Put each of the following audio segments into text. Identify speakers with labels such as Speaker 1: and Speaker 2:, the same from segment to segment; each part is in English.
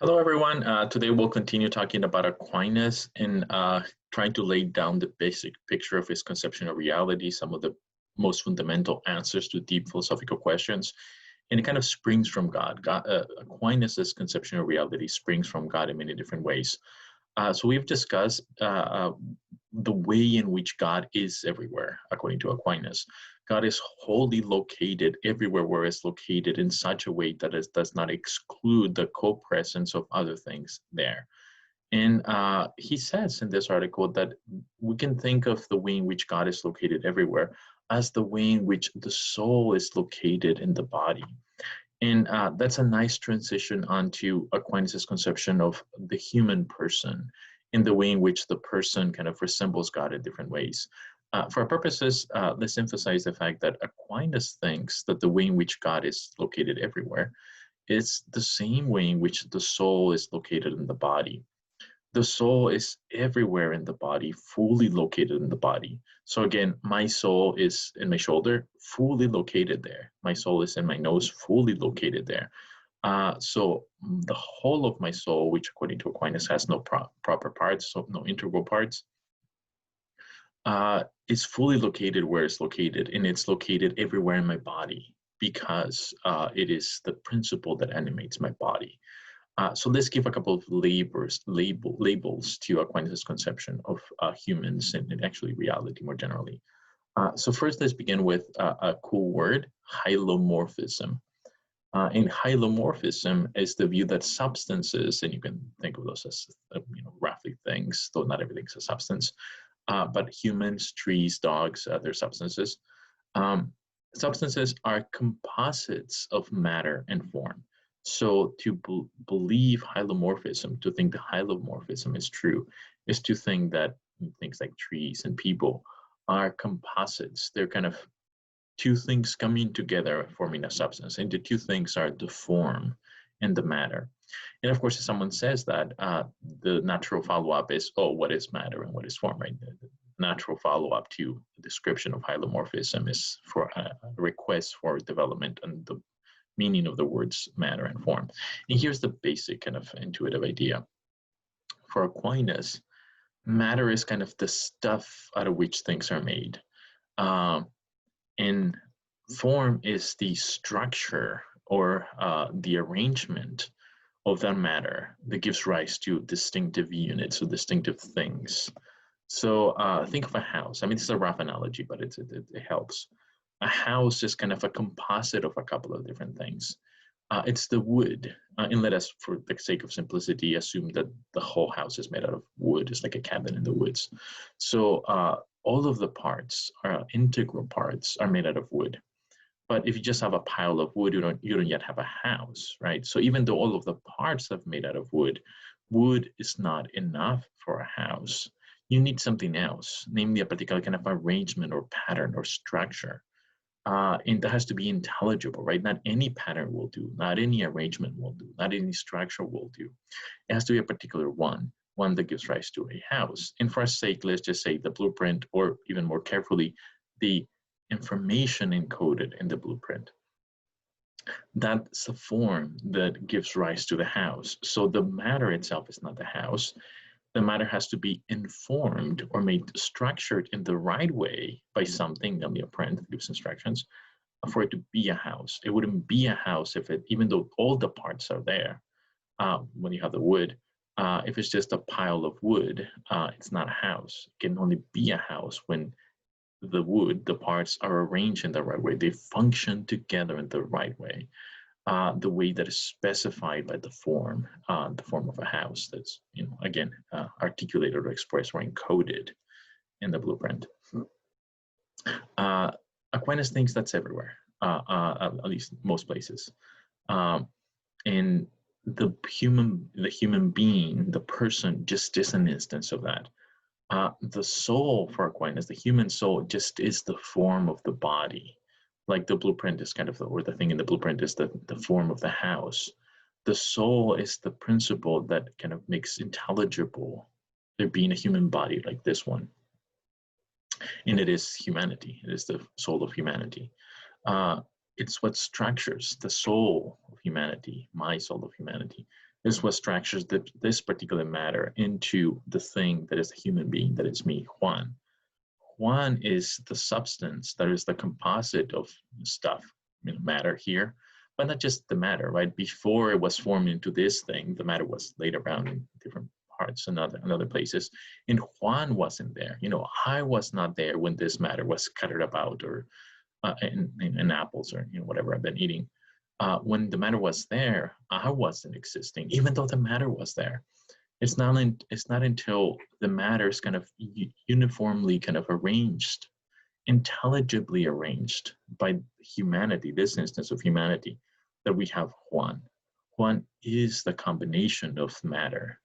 Speaker 1: Hello, everyone. Today we'll continue talking about Aquinas and trying to lay down the basic picture of his conception of reality, some of the most fundamental answers to deep philosophical questions. And it kind of springs from God. Aquinas' conception of reality springs from God in many different ways. So we've discussed the way in which God is everywhere, according to Aquinas. God is wholly located everywhere where it's located in such a way that it does not exclude the co-presence of other things there. And he says in this article that we can think of the way in which God is located everywhere as the way in which the soul is located in the body. And that's a nice transition onto Aquinas' conception of the human person in the way in which the person kind of resembles God in different ways. For our purposes, let's emphasize the fact that Aquinas thinks that the way in which God is located everywhere is the same way in which the soul is located in the body. The soul is everywhere in the body, fully located in the body. So again, my soul is in my shoulder, fully located there. My soul is in my nose, fully located there. So the whole of my soul, which according to Aquinas has no proper parts, so no integral parts, is fully located where it's located, and it's located everywhere in my body because it is the principle that animates my body. So let's give a couple of labels to Aquinas' conception of humans and actually reality more generally. So first, let's begin with a cool word, hylomorphism. And hylomorphism is the view that substances, and you can think of those as roughly things, though not everything's a substance, but humans, trees, dogs, other substances. Substances are composites of matter and form. So to believe hylomorphism, to think the hylomorphism is true, is to think that things like trees and people are composites. They're kind of two things coming together forming a substance, and the two things are the form and the matter. And of course, if someone says that, the natural follow-up is, oh, what is matter and what is form, right? The natural follow-up to the description of hylomorphism is for a request for development and the meaning of the words matter and form. And here's the basic kind of intuitive idea. For Aquinas, matter is kind of the stuff out of which things are made. And form is the structure or the arrangement of that matter that gives rise to distinctive units or distinctive things. So think of a house. I mean, this is a rough analogy, but it helps. A house is kind of a composite of a couple of different things. It's the wood, and let us, for the sake of simplicity, assume that the whole house is made out of wood. It's like a cabin in the woods. So all of the parts, integral parts, are made out of wood. But if you just have a pile of wood, you don't yet have a house, right? So even though all of the parts are made out of wood, wood is not enough for a house. You need something else, namely a particular kind of arrangement or pattern or structure. And that has to be intelligible, right? Not any pattern will do, not any arrangement will do, not any structure will do. It has to be a particular one that gives rise to a house. And for our sake, let's just say the blueprint, or even more carefully, the information encoded in the blueprint. That's the form that gives rise to the house. So the matter itself is not the house. The matter has to be informed or made structured in the right way by something, namely a print that gives instructions, for it to be a house. It wouldn't be a house if it, even though all the parts are there, when you have the wood, if it's just a pile of wood, it's not a house. It can only be a house when the wood, the parts are arranged in the right way. They function together in the right way. The way that is specified by the form of a house that's, again, articulated or expressed or encoded in the blueprint. Aquinas thinks that's everywhere, at least most places. And the human being, the person, just is an instance of that. The soul for Aquinas, the human soul, just is the form of the body. Like the blueprint is kind of, or the thing in the blueprint is the form of the house. The soul is the principle that kind of makes intelligible there being a human body like this one. And it is humanity. It is the soul of humanity. It's what structures the soul of humanity, my soul of humanity. Is what structures this particular matter into the thing that is a human being, that is me, Juan. Juan is the substance, that is the composite of stuff, matter here, but not just the matter, right? Before it was formed into this thing, the matter was laid around in different parts and other places. And Juan wasn't there. I was not there when this matter was scattered about, or in apples, or whatever I've been eating. When the matter was there, I wasn't existing, even though the matter was there. It's not until the matter is kind of uniformly kind of arranged, intelligibly arranged by humanity, this instance of humanity, that we have Juan. Juan is the combination of matter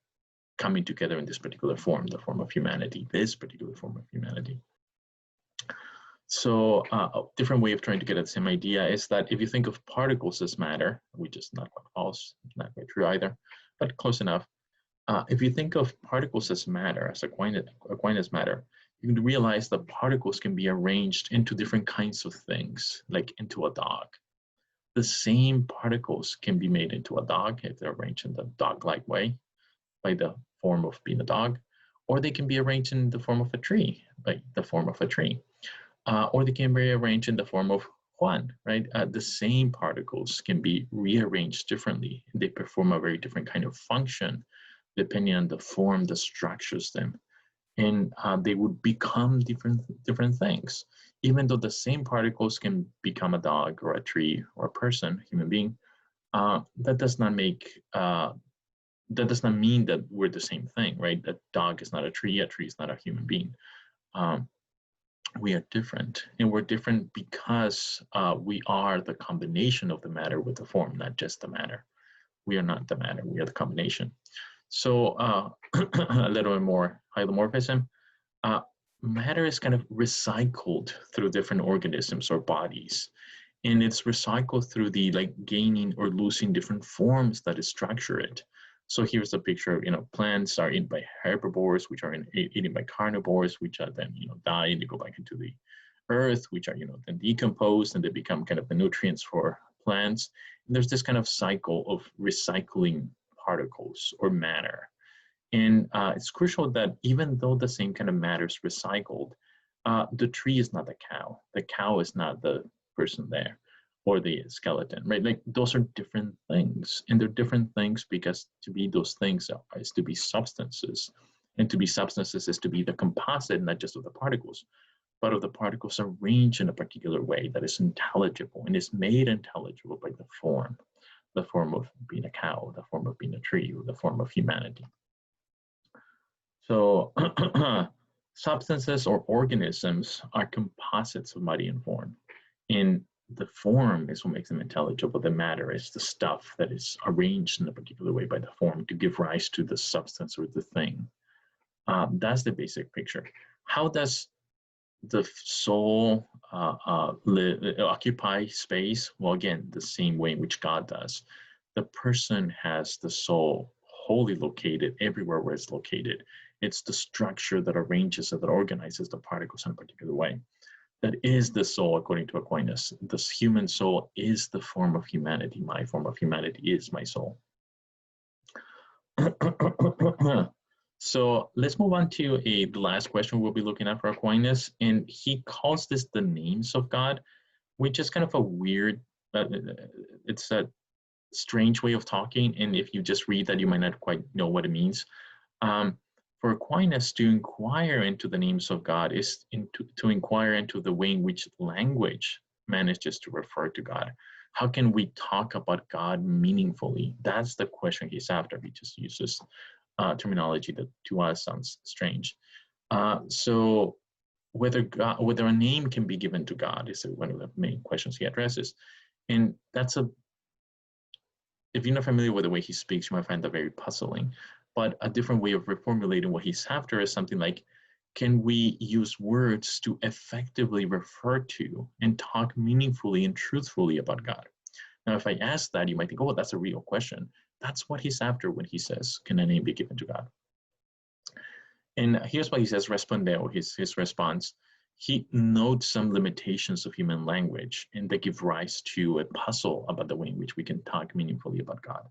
Speaker 1: coming together in this particular form, the form of humanity, this particular form of humanity. So a different way of trying to get at the same idea is that if you think of particles as matter, which is not quite false, not quite true either, but close enough. If you think of particles as matter, as Aquinas matter, you can realize that particles can be arranged into different kinds of things, like into a dog. The same particles can be made into a dog if they're arranged in the dog-like way, by the form of being a dog, or they can be arranged in the form of a tree, by the form of a tree. Or they can be arranged in the form of Juan, right? The same particles can be rearranged differently. They perform a very different kind of function depending on the form that structures them. And they would become different things. Even though the same particles can become a dog or a tree or a person, human being, that does not mean that we're the same thing, right? A dog is not a tree is not a human being. We are different, and we're different because we are the combination of the matter with the form, not just the matter. We are not the matter, we are the combination. So a little bit more hylomorphism. Matter is kind of recycled through different organisms or bodies, and it's recycled through the gaining or losing different forms that structure it. So here's a picture of, plants are eaten by herbivores, which are eaten by carnivores, which are then, die and they go back into the earth, which are, then decomposed and they become kind of the nutrients for plants. And there's this kind of cycle of recycling particles or matter. And it's crucial that even though the same kind of matter is recycled, the tree is not the cow. The cow is not the person there, or the skeleton, right? Those are different things. And they're different things because to be those things is to be substances. And to be substances is to be the composite, not just of the particles, but of the particles arranged in a particular way that is intelligible and is made intelligible by the form of being a cow, the form of being a tree, or the form of humanity. So substances or organisms are composites of matter and form. And the form is what makes them intelligible. The matter is the stuff that is arranged in a particular way by the form to give rise to the substance or the thing. That's the basic picture. How does the soul occupy space? Well, again, the same way in which God does. The person has the soul wholly located everywhere where it's located. It's the structure that arranges and that organizes the particles in a particular way. That is the soul, according to Aquinas. This human soul is the form of humanity. My form of humanity is my soul. So let's move on to the last question we'll be looking at for Aquinas. And he calls this the names of God, which is kind of a weird, it's a strange way of talking. And if you just read that, you might not quite know what it means. For Aquinas, to inquire into the names of God is to inquire into the way in which language manages to refer to God. How can we talk about God meaningfully? That's the question he's after. He just uses terminology that to us sounds strange. So whether a name can be given to God is one of the main questions he addresses. And that's if you're not familiar with the way he speaks, you might find that very puzzling. But a different way of reformulating what he's after is something like, can we use words to effectively refer to and talk meaningfully and truthfully about God? Now, if I ask that, you might think, oh, that's a real question. That's what he's after when he says, can a name be given to God? And here's what he says, respondeo, his response. He notes some limitations of human language and that give rise to a puzzle about the way in which we can talk meaningfully about God.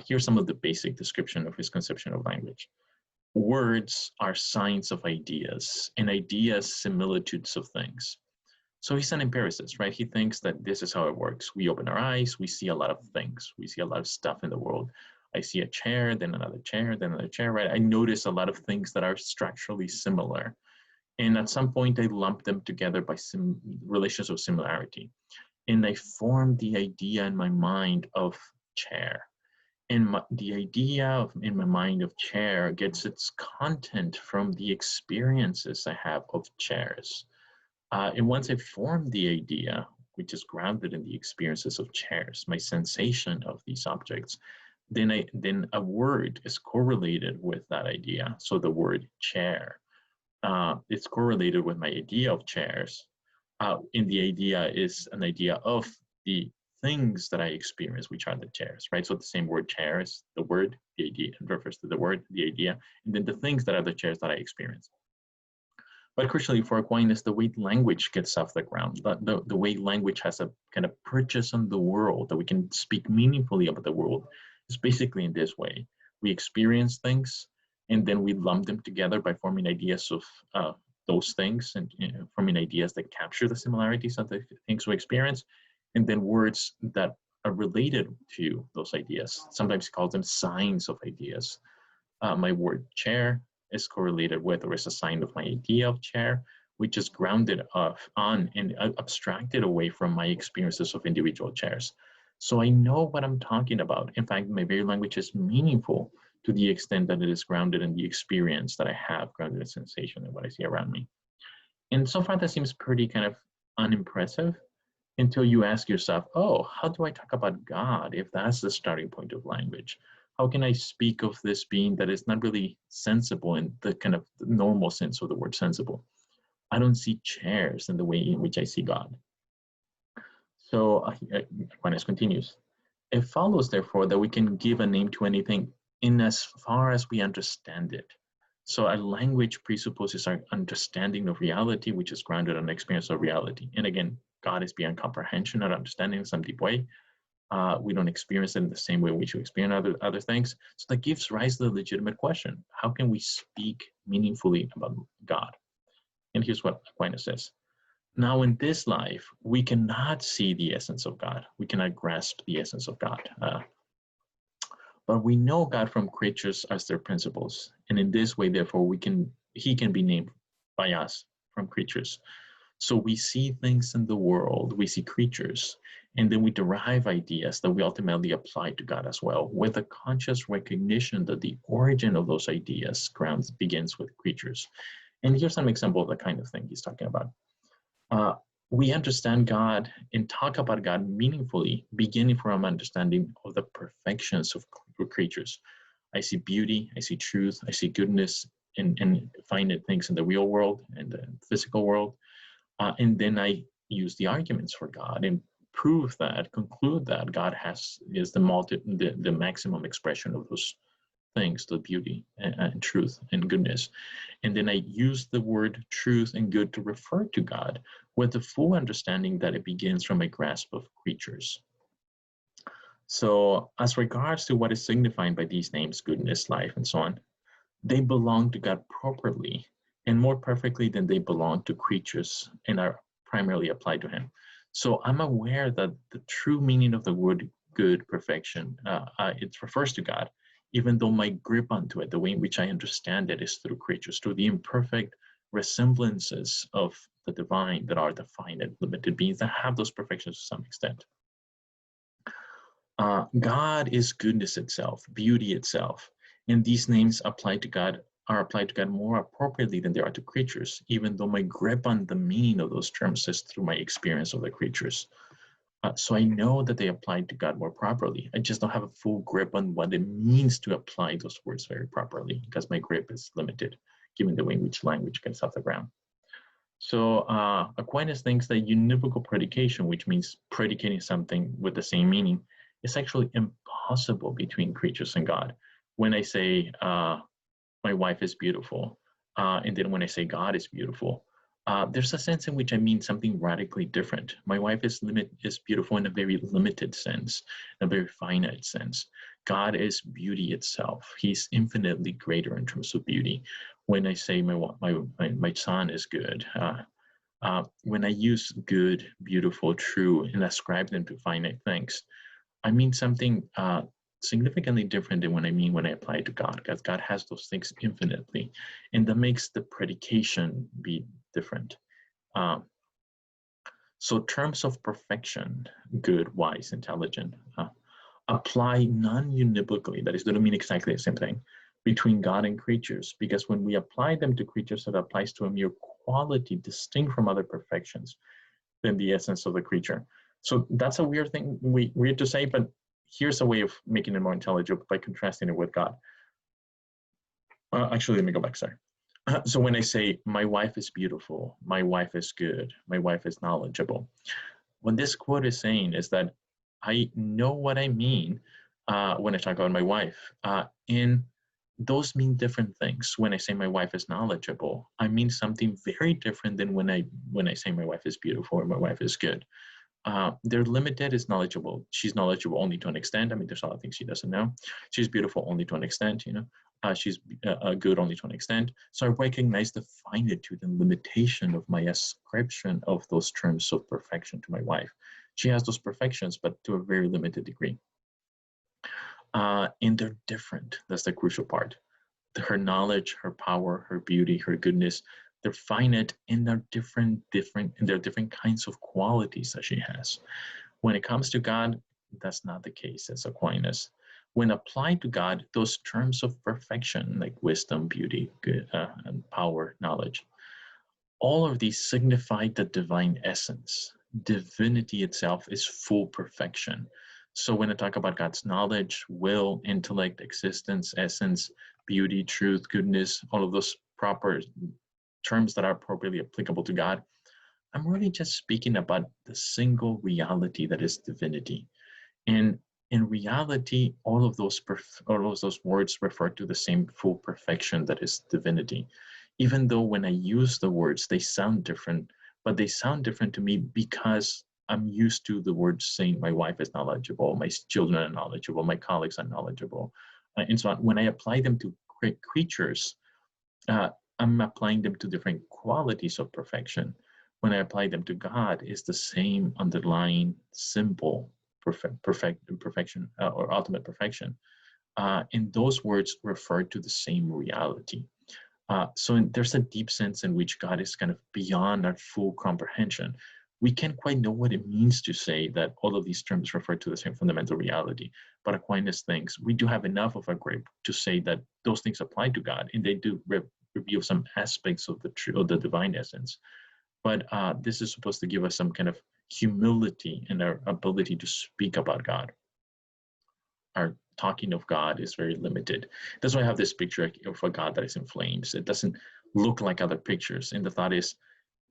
Speaker 1: Here's some of the basic description of his conception of language. Words are signs of ideas, and ideas similitudes of things. So he's an empiricist, right? He thinks that this is how it works. We open our eyes, we see a lot of things. We see a lot of stuff in the world. I see a chair, then another chair, then another chair, right? I notice a lot of things that are structurally similar. And at some point, I lump them together by relations of similarity. And I form the idea in my mind of chair. And the idea in my mind of chair gets its content from the experiences I have of chairs. And once I form the idea, which is grounded in the experiences of chairs, my sensation of these objects, then a word is correlated with that idea. So the word chair, it's correlated with my idea of chairs. And the idea is an idea of the things that I experience, which are the chairs, right? So the same word chair is the word, the idea, refers to the word, the idea, and then the things that are the chairs that I experience. But crucially for Aquinas, the way language gets off the ground, the way language has a kind of purchase on the world, that we can speak meaningfully about the world, is basically in this way. We experience things, and then we lump them together by forming ideas of those things, and forming ideas that capture the similarities of the things we experience, and then words that are related to those ideas. Sometimes he calls them signs of ideas. My word chair is correlated with, or is a sign of my idea of chair, which is grounded on and abstracted away from my experiences of individual chairs. So I know what I'm talking about. In fact, my very language is meaningful to the extent that it is grounded in the experience that I have, grounded in sensation and what I see around me. And so far that seems pretty kind of unimpressive until you ask yourself, oh, how do I talk about God if that's the starting point of language? How can I speak of this being that is not really sensible in the kind of normal sense of the word sensible? I don't see chairs in the way in which I see God. So Aquinas continues. It follows, therefore, that we can give a name to anything in as far as we understand it. So our language presupposes our understanding of reality, which is grounded on experience of reality. And again, God is beyond comprehension or understanding in some deep way. We don't experience it in the same way we should experience other things. So that gives rise to the legitimate question: how can we speak meaningfully about God? And here's what Aquinas says. Now, in this life, we cannot see the essence of God. We cannot grasp the essence of God. But we know God from creatures as their principles. And in this way, therefore, he can be named by us from creatures. So we see things in the world, we see creatures, and then we derive ideas that we ultimately apply to God as well, with a conscious recognition that the origin of those ideas begins with creatures. And here's some example of the kind of thing he's talking about. We understand God and talk about God meaningfully, beginning from understanding of the perfections of creatures. I see beauty, I see truth, I see goodness, and find things in the real world and the physical world. And then I use the arguments for God and conclude that God is the maximum expression of those things, the beauty and truth and goodness. And then I use the word truth and good to refer to God with the full understanding that it begins from a grasp of creatures. So as regards to what is signified by these names, goodness, life, and so on, they belong to God properly and more perfectly than they belong to creatures and are primarily applied to him. So I'm aware that the true meaning of the word good, perfection, it refers to God, even though my grip onto it, the way in which I understand it, is through creatures, through the imperfect resemblances of the divine that are the finite, limited beings that have those perfections to some extent. God is goodness itself, beauty itself, and these names are applied to God more appropriately than they are to creatures, even though my grip on the meaning of those terms is through my experience of the creatures. So I know that they apply to God more properly. I just don't have a full grip on what it means to apply those words very properly, because my grip is limited, given the way in which language gets off the ground. So Aquinas thinks that univocal predication, which means predicating something with the same meaning, is actually impossible between creatures and God. When I say my wife is beautiful, and then when I say God is beautiful, there's a sense in which I mean something radically different. My wife is beautiful in a very limited sense, in a very finite sense. God is beauty itself. He's infinitely greater in terms of beauty. When I say my son is good, when I use good, beautiful, true, and ascribe them to finite things, I mean something significantly different than what I mean when I apply it to God, because God has those things infinitely, and that makes the predication be different. Um, so terms of perfection, good, wise, intelligent, apply non-univocally, that is, they don't mean exactly the same thing, between God and creatures, because when we apply them to creatures, it applies to a mere quality distinct from other perfections than the essence of the creature. So that's a weird thing, weird to say, but here's a way of making it more intelligible by contrasting it with God. Actually, let me go back, sorry. So when I say my wife is beautiful, my wife is good, my wife is knowledgeable, what this quote is saying is that I know what I mean when I talk about my wife. And those mean different things. When I say my wife is knowledgeable, I mean something very different than when I say my wife is beautiful or my wife is good. They're limited is knowledgeable. She's knowledgeable only to an extent. I mean, there's a lot of things she doesn't know. She's beautiful only to an extent, you know. She's good only to an extent. So I recognize the finitude and limitation of my ascription of those terms of perfection to my wife. She has those perfections, but to a very limited degree. And they're different. That's the crucial part. Her knowledge, her power, her beauty, her goodness, they're finite and they're different, and there are different kinds of qualities that she has. When it comes to God, that's not the case, as Aquinas. When applied to God, those terms of perfection, like wisdom, beauty, good, and power, knowledge, all of these signify the divine essence. Divinity itself is full perfection. So when I talk about God's knowledge, will, intellect, existence, essence, beauty, truth, goodness, all of those proper terms that are appropriately applicable to God, I'm really just speaking about the single reality that is divinity. And in reality, all of those words refer to the same full perfection that is divinity. Even though when I use the words, they sound different, but they sound different to me because I'm used to the words saying my wife is knowledgeable, my children are knowledgeable, my colleagues are knowledgeable, and so on. When I apply them to creatures, I'm applying them to different qualities of perfection. When I apply them to God, it's the same underlying simple perfection or ultimate perfection. And those words refer to the same reality. So there's a deep sense in which God is kind of beyond our full comprehension. We can't quite know what it means to say that all of these terms refer to the same fundamental reality. But Aquinas thinks we do have enough of a grip to say that those things apply to God, and they do reveal some aspects of the divine essence. But this is supposed to give us some kind of humility in our ability to speak about God. Our talking of God is very limited. That's why I have this picture of a God that is in flames. It doesn't look like other pictures. And the thought is,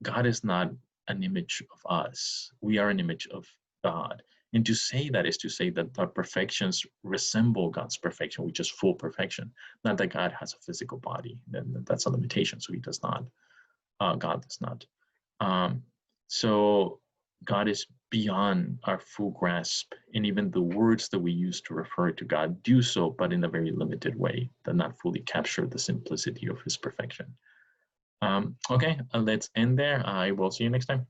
Speaker 1: God is not an image of us. We are an image of God. And to say that is to say that our perfections resemble God's perfection, which is full perfection. Not that God has a physical body. That's a limitation. So he does not. God does not. So God is beyond our full grasp, and even the words that we use to refer to God do so, but in a very limited way, that not fully capture the simplicity of his perfection. Okay, let's end there. I will see you next time.